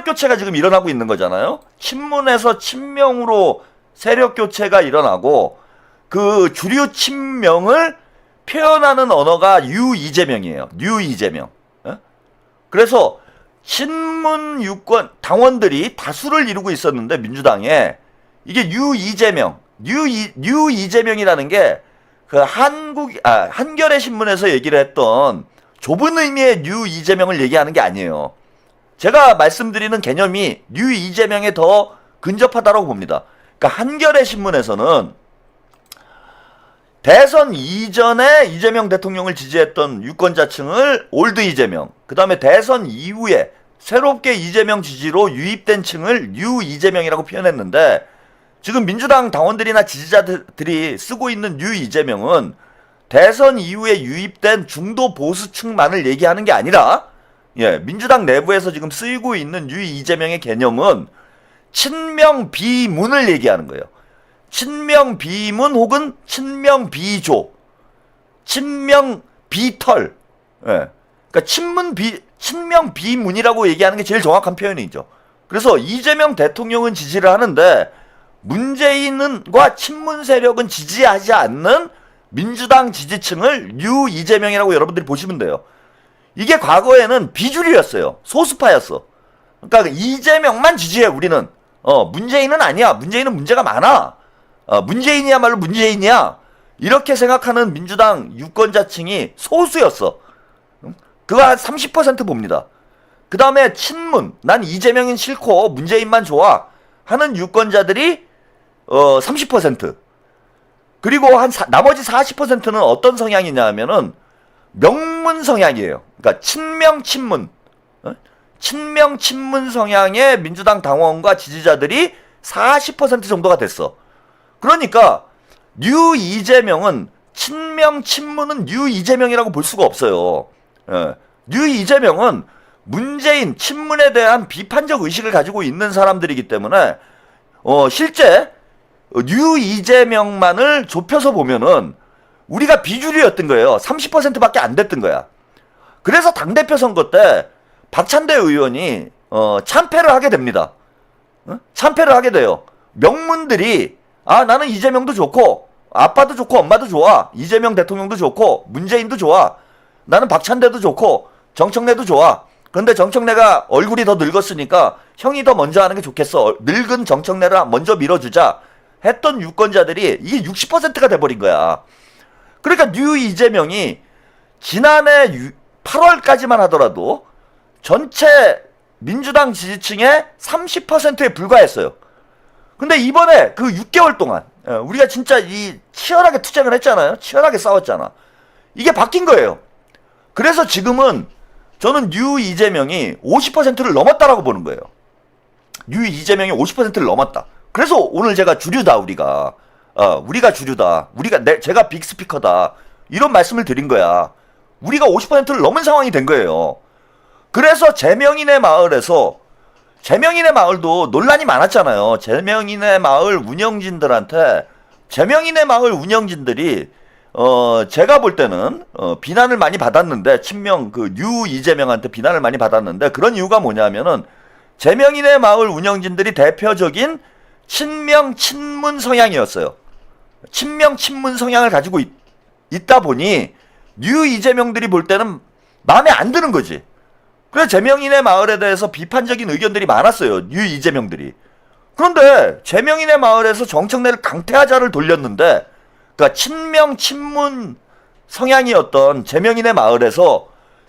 교체가 지금 일어나고 있는 거잖아요. 친문에서 친명으로 세력 교체가 일어나고 그 주류 친명을 표현하는 언어가 유이재명이에요. 유이재명. 그래서 친문 유권 당원들이 다수를 이루고 있었는데 민주당에 이게 유이재명이라는 게 그 한겨레 신문에서 얘기를 했던 좁은 의미의 유이재명을 얘기하는 게 아니에요. 제가 말씀드리는 개념이 유이재명에 더 근접하다고 봅니다. 그러니까 한겨레 신문에서는 대선 이전에 이재명 대통령을 지지했던 유권자층을 올드 이재명, 그 다음에 대선 이후에 새롭게 이재명 지지로 유입된 층을 뉴 이재명이라고 표현했는데 지금 민주당 당원들이나 지지자들이 쓰고 있는 뉴 이재명은 대선 이후에 유입된 중도 보수층만을 얘기하는 게 아니라 민주당 내부에서 지금 쓰이고 있는 뉴 이재명의 개념은 친명 비문을 얘기하는 거예요. 친명 비문 혹은 친명 비조, 친명 비털, 그러니까 친명 비문이라고 얘기하는 게 제일 정확한 표현이죠. 그래서 이재명 대통령은 지지를 하는데 문재인과 친문 세력은 지지하지 않는 민주당 지지층을 뉴 이재명이라고 여러분들이 보시면 돼요. 이게 과거에는 비주류였어요. 소수파였어. 그러니까 이재명만 지지해 우리는. 문재인은 아니야. 문재인은 문제가 많아. 문재인이야말로 문재인이야. 이렇게 생각하는 민주당 유권자층이 소수였어. 그거 한 30% 봅니다. 그 다음에 친문, 난 이재명은 싫고 문재인만 좋아 하는 유권자들이 30%. 그리고 나머지 40%는 어떤 성향이냐 하면은 명문 성향이에요. 그러니까 친명 친문 성향의 민주당 당원과 지지자들이 40% 정도가 됐어. 그러니까 뉴 이재명은 친명 친문은 뉴 이재명이라고 볼 수가 없어요. 예. 뉴 이재명은 문재인 친문에 대한 비판적 의식을 가지고 있는 사람들이기 때문에 실제 뉴 이재명만을 좁혀서 보면은 우리가 비주류였던 거예요. 30%밖에 안 됐던 거야. 그래서 당대표 선거 때 박찬대 의원이 참패를 하게 됩니다. 참패를 하게 돼요. 명문들이 나는 이재명도 좋고 아빠도 좋고 엄마도 좋아. 이재명 대통령도 좋고 문재인도 좋아. 나는 박찬대도 좋고 정청래도 좋아. 그런데 정청래가 얼굴이 더 늙었으니까 형이 더 먼저 하는 게 좋겠어. 늙은 정청래를 먼저 밀어주자 했던 유권자들이 이게 60%가 돼버린 거야. 그러니까 뉴 이재명이 지난해 8월까지만 하더라도 전체 민주당 지지층의 30%에 불과했어요. 근데 이번에 그 6개월 동안 우리가 진짜 이 치열하게 투쟁을 했잖아요. 치열하게 싸웠잖아. 이게 바뀐 거예요. 그래서 지금은 저는 뉴 이재명이 50%를 넘었다라고 보는 거예요. 뉴 이재명이 50%를 넘었다. 그래서 오늘 제가 주류다 우리가 주류다. 제가 빅스피커다. 이런 말씀을 드린 거야. 우리가 50%를 넘은 상황이 된 거예요. 그래서 재명인의 마을도 논란이 많았잖아요. 재명인의 마을 운영진들이 제가 볼 때는 비난을 많이 받았는데 뉴 이재명한테 비난을 많이 받았는데 그런 이유가 뭐냐면은 재명인의 마을 운영진들이 대표적인 친명 친문 성향이었어요. 친명 친문 성향을 가지고 있다 보니 뉴 이재명들이 볼 때는 마음에 안 드는 거지. 그래서 재명인의 마을에 대해서 비판적인 의견들이 많았어요. 뉴 이재명들이. 그런데 재명인의 마을에서 정청래를 강퇴하자를 돌렸는데 그러니까 친명 친문 성향이었던 재명인의 마을에서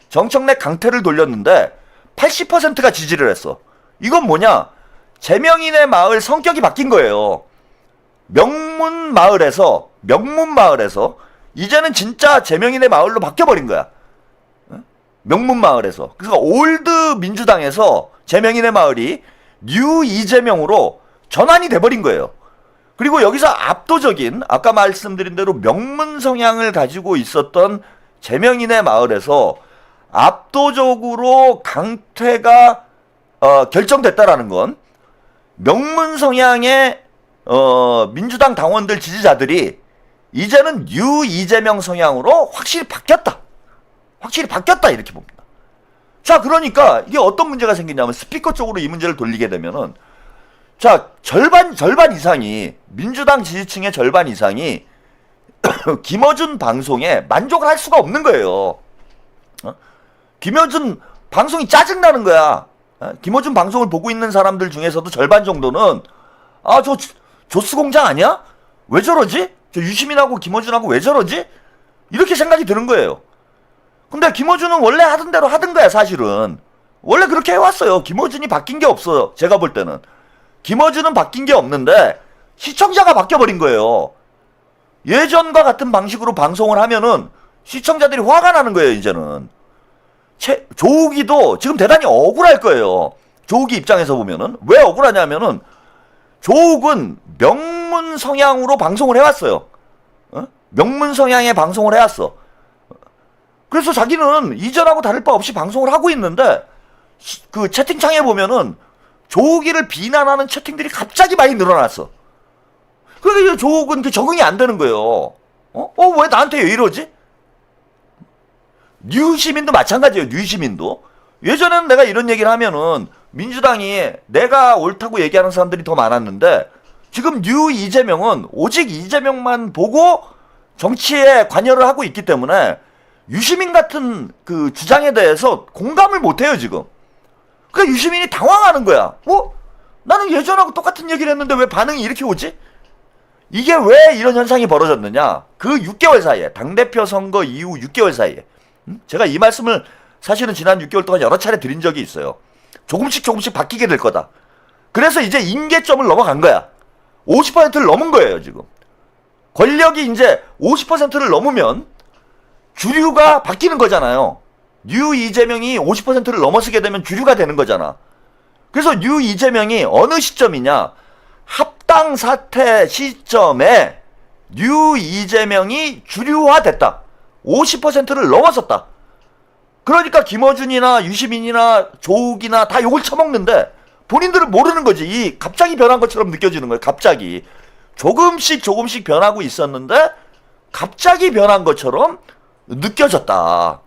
정청래 강퇴를 돌렸는데 80%가 지지를 했어. 이건 뭐냐? 재명인의 마을 성격이 바뀐 거예요. 명문 마을에서 이제는 진짜 재명인의 마을로 바뀌어버린 거야. 명문 마을에서. 그래서 올드 민주당에서 재명인의 마을이 뉴 이재명으로 전환이 돼버린 거예요. 그리고 여기서 압도적인 아까 말씀드린 대로 명문 성향을 가지고 있었던 재명인의 마을에서 압도적으로 강퇴가 결정됐다라는 건 명문 성향의 민주당 당원들 지지자들이 이제는 뉴 이재명 성향으로 확실히 바뀌었다 이렇게 봅니다. 자, 그러니까 이게 어떤 문제가 생기냐면 스피커 쪽으로 이 문제를 돌리게 되면은 자, 절반 이상이 민주당 지지층의 절반 이상이 김어준 방송에 만족을 할 수가 없는 거예요. 김어준 방송이 짜증나는 거야. 김어준 방송을 보고 있는 사람들 중에서도 절반 정도는 저 조스 공장 아니야? 왜 저러지? 저 유시민하고 김어준하고 왜 저러지? 이렇게 생각이 드는 거예요. 근데 김어준은 원래 하던 대로 하던 거야, 사실은. 원래 그렇게 해왔어요. 김어준이 바뀐 게 없어요. 제가 볼 때는. 김어준은 바뀐 게 없는데 시청자가 바뀌어버린 거예요. 예전과 같은 방식으로 방송을 하면은 시청자들이 화가 나는 거예요, 이제는. 조욱이도 지금 대단히 억울할 거예요. 조욱이 입장에서 보면은. 왜 억울하냐면은 조욱은 명문 성향으로 방송을 해왔어요. 명문 성향의 방송을 해왔어. 그래서 자기는 이전하고 다를 바 없이 방송을 하고 있는데 그 채팅창에 보면은 조욱이를 비난하는 채팅들이 갑자기 많이 늘어났어. 그러니까 조욱은 적응이 안 되는 거예요. 왜 나한테 왜 이러지? 뉴시민도 마찬가지예요. 뉴시민도. 예전에는 내가 이런 얘기를 하면은 민주당이 내가 옳다고 얘기하는 사람들이 더 많았는데 지금 뉴 이재명은 오직 이재명만 보고 정치에 관여를 하고 있기 때문에 유시민 같은 그 주장에 대해서 공감을 못해요, 지금. 그러니까 유시민이 당황하는 거야. 나는 예전하고 똑같은 얘기를 했는데 왜 반응이 이렇게 오지? 이게 왜 이런 현상이 벌어졌느냐? 그 6개월 사이에, 당대표 선거 이후 6개월 사이에. 제가 이 말씀을 사실은 지난 6개월 동안 여러 차례 드린 적이 있어요. 조금씩 바뀌게 될 거다. 그래서 이제 임계점을 넘어간 거야. 50%를 넘은 거예요, 지금. 권력이 이제 50%를 넘으면 주류가 바뀌는 거잖아요. 뉴 이재명이 50%를 넘어서게 되면 주류가 되는 거잖아. 그래서 뉴 이재명이 어느 시점이냐? 합당 사태 시점에 뉴 이재명이 주류화됐다. 50%를 넘어섰다. 그러니까 김어준이나 유시민이나 조욱이나 다 욕을 처먹는데 본인들은 모르는 거지. 이 갑자기 변한 것처럼 느껴지는 거예요. 갑자기. 조금씩 변하고 있었는데 갑자기 변한 것처럼 느껴졌다.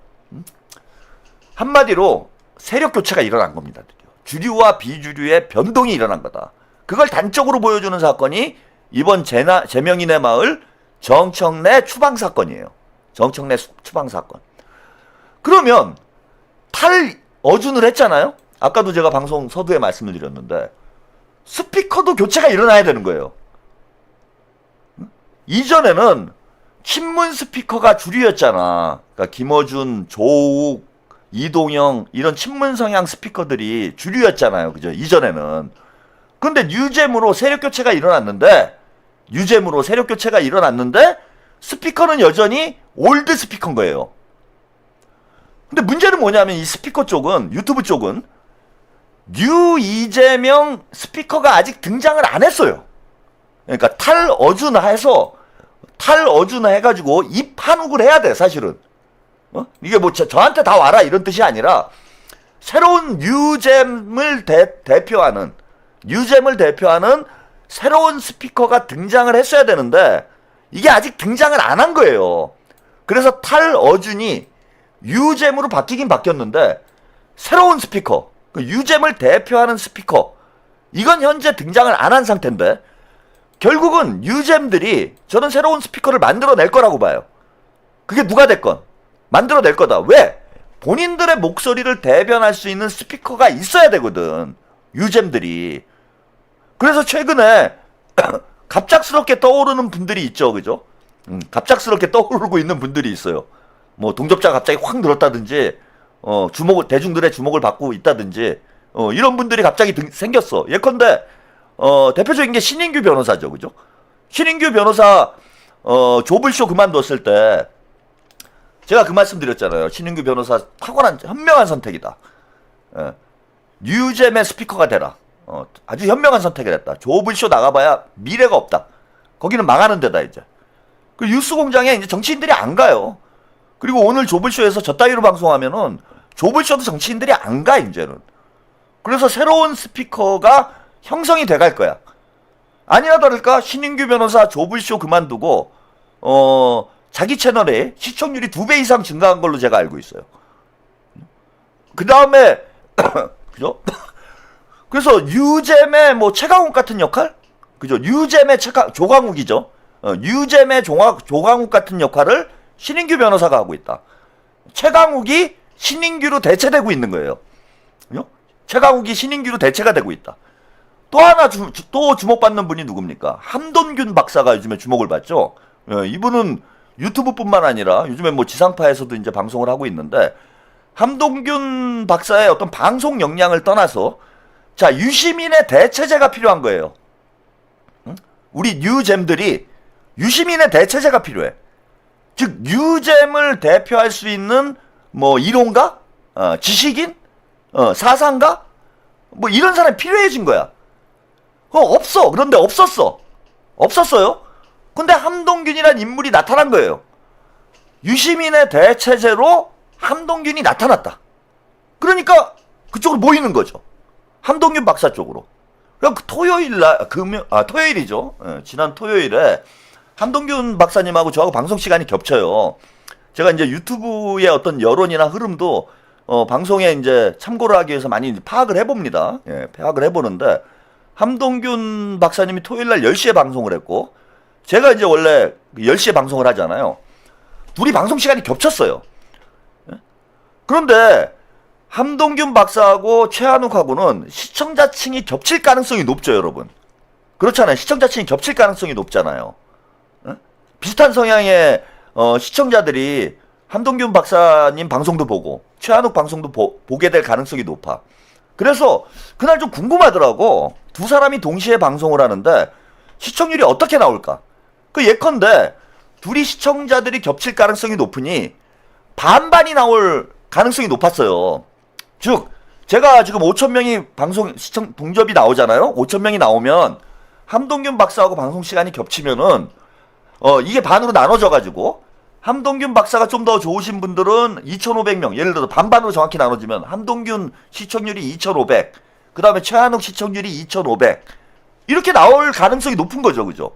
한마디로 세력 교체가 일어난 겁니다. 주류와 비주류의 변동이 일어난 거다. 그걸 단적으로 보여주는 사건이 이번 제명인의 마을 정청래 추방 사건이에요. 정청래 추방 사건. 그러면 탈어준을 했잖아요. 아까도 제가 방송 서두에 말씀을 드렸는데 스피커도 교체가 일어나야 되는 거예요. 이전에는 친문 스피커가 주류였잖아. 그러니까 김어준, 조욱, 이동영 이런 친문 성향 스피커들이 주류였잖아요. 그죠? 이전에는. 근데 뉴잼으로 세력 교체가 일어났는데 스피커는 여전히 올드 스피커인 거예요. 근데 문제는 뭐냐면 이 스피커 쪽은, 유튜브 쪽은 뉴 이재명 스피커가 아직 등장을 안 했어요. 그러니까 탈어준화 해가지고 입한욱을 해야 돼, 사실은. 이게 뭐 저한테 다 와라 이런 뜻이 아니라 새로운 뉴잼을 대표하는 새로운 스피커가 등장을 했어야 되는데 이게 아직 등장을 안 한 거예요. 그래서 탈어준이 유잼으로 바뀌긴 바뀌었는데 새로운 스피커, 그 유잼을 대표하는 스피커, 이건 현재 등장을 안 한 상태인데 결국은 유잼들이 저는 새로운 스피커를 만들어낼 거라고 봐요. 그게 누가 됐건 만들어낼 거다. 왜? 본인들의 목소리를 대변할 수 있는 스피커가 있어야 되거든. 유잼들이. 그래서 최근에 갑작스럽게 떠오르는 분들이 있죠. 그죠? 갑작스럽게 떠오르고 있는 분들이 있어요. 뭐 동접자가 갑자기 확 늘었다든지 대중들의 주목을 받고 있다든지 이런 분들이 갑자기 생겼어. 예컨대 대표적인 게 신인규 변호사죠. 그죠? 신인규 변호사 조블쇼 그만뒀을 때 제가 그 말씀 드렸잖아요. 신인규 변호사 탁월한 현명한 선택이다. 뉴잼의 스피커가 되라. 아주 현명한 선택을 했다. 조블쇼 나가봐야 미래가 없다. 거기는 망하는 데다 이제. 그 뉴스공장에 이제 정치인들이 안 가요. 그리고 오늘 조블쇼에서 저 따위로 방송하면은 조블쇼도 정치인들이 안 가 이제는. 그래서 새로운 스피커가 형성이 돼갈 거야. 아니나 다를까 신인규 변호사 조블쇼 그만두고 자기 채널에 시청률이 2배 이상 증가한 걸로 제가 알고 있어요. 그 다음에 그죠? 그래서 뉴잼의 뭐 최강욱 같은 역할, 그죠? 뉴잼의 조강욱이죠. 뉴잼의 조강욱 같은 역할을 신인규 변호사가 하고 있다. 최강욱이 신인규로 대체되고 있는 거예요. 그죠? 최강욱이 신인규로 대체가 되고 있다. 또 하나 또 주목받는 분이 누굽니까? 함돈균 박사가 요즘에 주목을 받죠. 이분은 유튜브뿐만 아니라 요즘에 뭐 지상파에서도 이제 방송을 하고 있는데 함돈균 박사의 어떤 방송 역량을 떠나서 자, 유시민의 대체제가 필요한 거예요. 우리 뉴잼들이 유시민의 대체제가 필요해. 즉 뉴잼을 대표할 수 있는 뭐 이론가, 지식인, 사상가, 뭐 이런 사람이 필요해진 거야. 없어. 그런데 없었어요. 근데 함동균이란 인물이 나타난 거예요. 유시민의 대체제로 함동균이 나타났다. 그러니까 그쪽으로 모이는 거죠. 함동균 박사 쪽으로. 그럼 토요일이죠. 지난 토요일에 함동균 박사님하고 저하고 방송 시간이 겹쳐요. 제가 이제 유튜브의 어떤 여론이나 흐름도 방송에 이제 참고를 하기 위해서 많이 파악을 해봅니다. 파악을 해보는데 함동균 박사님이 토요일날 10시에 방송을 했고 제가 이제 원래 10시에 방송을 하잖아요. 둘이 방송 시간이 겹쳤어요. 그런데 함동균 박사하고 최한욱하고는 시청자층이 겹칠 가능성이 높죠, 여러분. 그렇잖아요. 시청자층이 겹칠 가능성이 높잖아요. 비슷한 성향의 시청자들이 함동균 박사님 방송도 보고 최한욱 방송도 보게 될 가능성이 높아. 그래서 그날 좀 궁금하더라고. 두 사람이 동시에 방송을 하는데 시청률이 어떻게 나올까? 그 예컨대 둘이 시청자들이 겹칠 가능성이 높으니 반반이 나올 가능성이 높았어요. 즉 제가 지금 5,000명이 방송 시청 동접이 나오잖아요. 5,000명이 나오면 함동균 박사하고 방송 시간이 겹치면은 이게 반으로 나눠져가지고 함동균 박사가 좀 더 좋으신 분들은 2,500명, 예를 들어 반반으로 정확히 나눠지면 함동균 시청률이 2,500, 그 다음에 최한욱 시청률이 2,500 이렇게 나올 가능성이 높은 거죠, 그죠?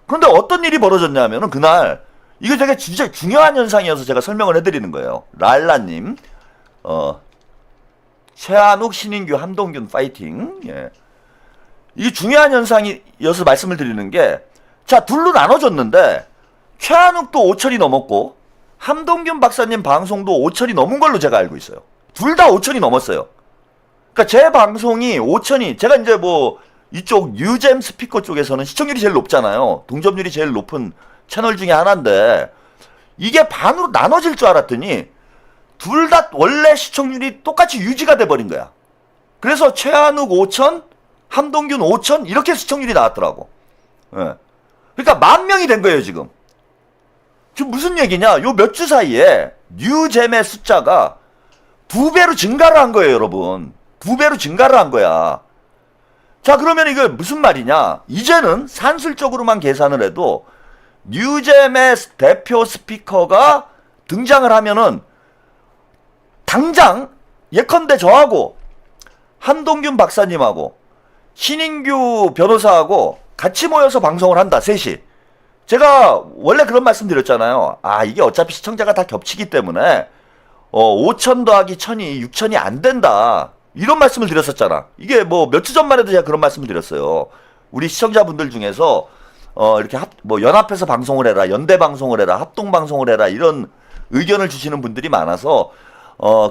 그런데 어떤 일이 벌어졌냐면은 그날 이게 되게 진짜 중요한 현상이어서 제가 설명을 해드리는 거예요. 랄라님, 최한욱, 신인규, 함동균 파이팅. 예. 이게 중요한 현상이어서 말씀을 드리는 게, 자, 둘로 나눠졌는데 최한욱도 5천이 넘었고 함동균 박사님 방송도 5천이 넘은 걸로 제가 알고 있어요. 둘 다 5천이 넘었어요. 그러니까 제 방송이 5천이, 제가 이제 뭐 이쪽 뉴잼 스피커 쪽에서는 시청률이 제일 높잖아요. 동접률이 제일 높은 채널 중에 하나인데 이게 반으로 나눠질 줄 알았더니 둘 다 원래 시청률이 똑같이 유지가 돼버린 거야. 그래서 최한욱 5천, 함동균 5천 이렇게 시청률이 나왔더라고. 예. 그러니까 10,000명이 된 거예요 지금. 지금 무슨 얘기냐? 요 몇 주 사이에 뉴잼의 숫자가 2배로 증가를 한 거예요, 여러분. 2배로 증가를 한 거야. 자, 그러면 이거 무슨 말이냐? 이제는 산술적으로만 계산을 해도 뉴잼의 대표 스피커가 등장을 하면은 당장 예컨대 저하고 함동균 박사님하고 신인규 변호사하고 같이 모여서 방송을 한다, 셋이. 제가 원래 그런 말씀 드렸잖아요. 아, 이게 어차피 시청자가 다 겹치기 때문에 5천 더하기 1,000이 6천이 안 된다. 이런 말씀을 드렸었잖아. 이게 뭐 몇 주 전만 해도 제가 그런 말씀을 드렸어요. 우리 시청자분들 중에서 이렇게 뭐 연합해서 방송을 해라, 연대 방송을 해라, 합동 방송을 해라 이런 의견을 주시는 분들이 많아서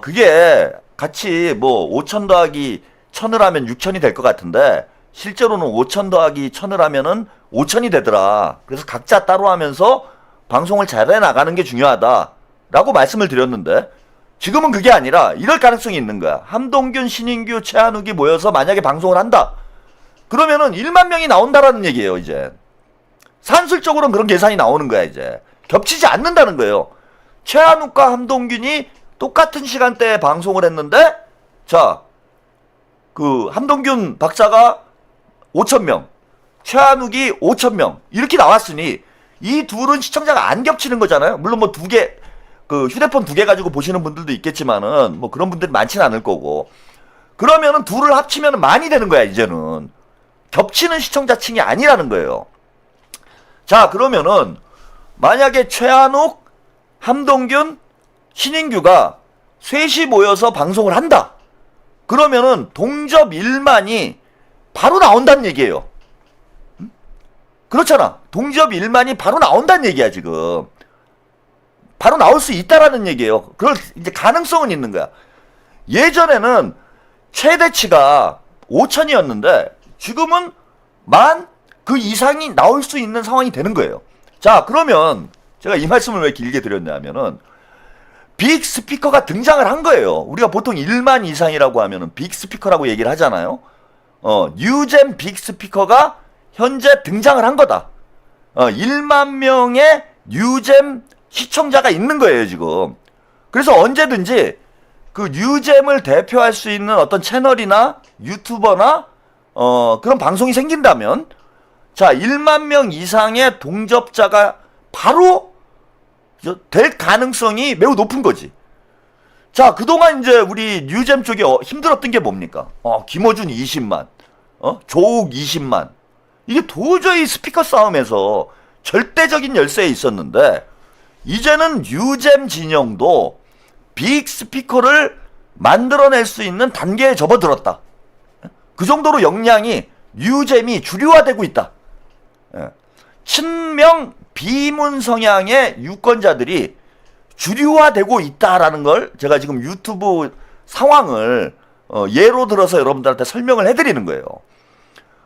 그게 같이 뭐 5천 더하기 1,000을 하면 6천이 될 것 같은데 실제로는 5천 더하기 1,000을 하면은 5천이 되더라. 그래서 각자 따로 하면서 방송을 잘해 나가는 게 중요하다라고 말씀을 드렸는데 지금은 그게 아니라 이럴 가능성이 있는 거야. 함동균, 신인규, 최한욱이 모여서 만약에 방송을 한다. 그러면은 10,000명이 나온다라는 얘기예요, 이제. 산술적으로는 그런 계산이 나오는 거야, 이제. 겹치지 않는다는 거예요. 최한욱과 함동균이 똑같은 시간대에 방송을 했는데, 자, 그 함동균 박사가 5,000명, 최한욱이 5,000명 이렇게 나왔으니 이 둘은 시청자가 안 겹치는 거잖아요. 물론 뭐 두 개, 그 휴대폰 2개 가지고 보시는 분들도 있겠지만은 뭐 그런 분들이 많지는 않을 거고, 그러면은 둘을 합치면 많이 되는 거야. 이제는 겹치는 시청자층이 아니라는 거예요. 자, 그러면은 만약에 최한욱, 함동균, 신인규가 셋이 모여서 방송을 한다. 그러면은 동접 1만이 바로 나온다는 얘기예요. 그렇잖아. 동접 1만이 바로 나온다는 얘기야, 지금. 바로 나올 수 있다라는 얘기예요. 그럴 이제 가능성은 있는 거야. 예전에는 최대치가 5천이었는데 지금은 그 이상이 나올 수 있는 상황이 되는 거예요. 자, 그러면 제가 이 말씀을 왜 길게 드렸냐면은 빅 스피커가 등장을 한 거예요. 우리가 보통 1만 이상이라고 하면은 빅 스피커라고 얘기를 하잖아요. 뉴잼 빅 스피커가 현재 등장을 한 거다. 1만 명의 뉴잼 시청자가 있는 거예요, 지금. 그래서 언제든지 그 뉴잼을 대표할 수 있는 어떤 채널이나 유튜버나 그런 방송이 생긴다면, 자, 1만 명 이상의 동접자가 바로 될 가능성이 매우 높은 거지. 자, 그동안 이제 우리 뉴잼 쪽이 힘들었던 게 뭡니까? 김어준 20만, 조욱 20만. 이게 도저히 스피커 싸움에서 절대적인 열세에 있었는데, 이제는 뉴잼 진영도 빅 스피커를 만들어낼 수 있는 단계에 접어들었다. 그 정도로 역량이 뉴잼이 주류화되고 있다. 친명 비문 성향의 유권자들이 주류화되고 있다라는 걸 제가 지금 유튜브 상황을 예로 들어서 여러분들한테 설명을 해드리는 거예요.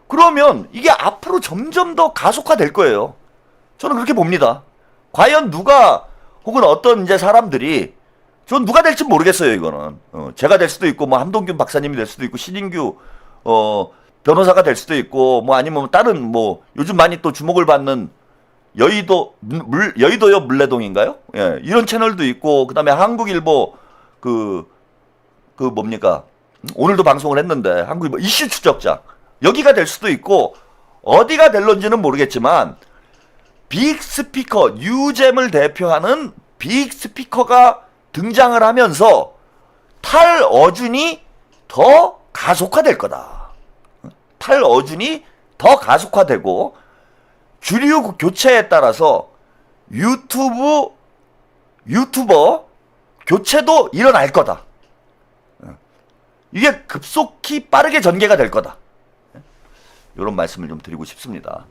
그러면 이게 앞으로 점점 더 가속화될 거예요. 저는 그렇게 봅니다. 과연 누가, 혹은 어떤 이제 사람들이, 전 누가 될지 모르겠어요, 이거는. 제가 될 수도 있고, 뭐 함동균 박사님이 될 수도 있고, 신인규 변호사가 될 수도 있고, 뭐 아니면 다른 뭐 요즘 많이 또 주목을 받는 여의도요 물레동인가요? 예, 이런 채널도 있고, 그다음에 한국일보 뭡니까? 오늘도 방송을 했는데 한국일보 이슈 추적자, 여기가 될 수도 있고, 어디가 될런지는 모르겠지만 빅스피커, 뉴잼을 대표하는 빅스피커가 등장을 하면서 탈어준이 더 가속화될 거다. 탈어준이 더 가속화되고 주류 교체에 따라서 유튜버 교체도 일어날 거다. 이게 급속히 빠르게 전개가 될 거다. 이런 말씀을 좀 드리고 싶습니다.